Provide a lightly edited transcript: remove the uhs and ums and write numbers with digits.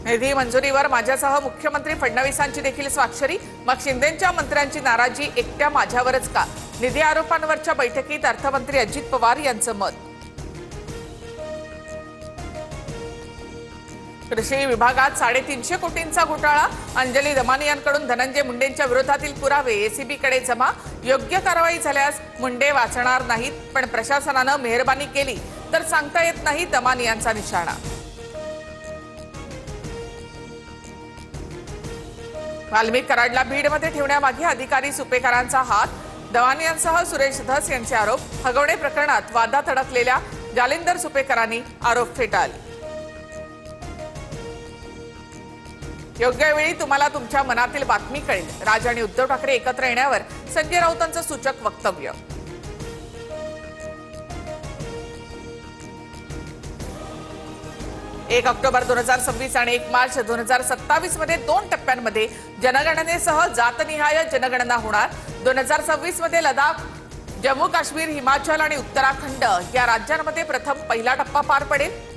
निधी मंजुरीवर माझ्यासह मुख्यमंत्री फडणवीसांची देखील स्वाक्षरी। मग शिंदेंच्या मंत्र्यांची नाराजी एकट्या माझ्यावरच का? निधी आरोपांवरच्या बैठकीत अर्थमंत्री अजित पवार यांचं मत। कृषी विभागात 350 कोटींचा घोटाळा। अंजली दमानियांकडून धनंजय मुंडेंच्या विरोधातील पुरावे एसीबीकडे जमा। योग्य कारवाई झाल्यास मुंडे वाचणार नाहीत, पण प्रशासनानं मेहरबानी केली तर सांगता येत नाही, दमानियांचा निशाणा। वाल्मिक कराडला बीडमध्ये ठेवण्यामागे अधिकारी सुपेकरांचा हात। दमानियांसह सुरेश धस यांचे आरोप। हगवणे प्रकरणात वादात अडकलेल्या जालिंदर सुपेकरांनी आरोप फेटाळले। योग्य वेळी तुम्हाला तुमच्या मनातील बातमी कळेल। राज आणि उद्धव ठाकरे एकत्र येण्यावर संजय राऊतांचं सूचक वक्तव्य। 1 ऑक्टोबर 2026 आणि 1 मार्च 2027 मध्ये 2 टप्प्यांमध्ये जनगणनेसह जातनिहाय जनगणना होणार। 2026 मध्ये लडाख, जम्मू काश्मीर, हिमाचल आणि उत्तराखंड या राज्यांमध्ये प्रथम पहिला टप्पा पार पडेल।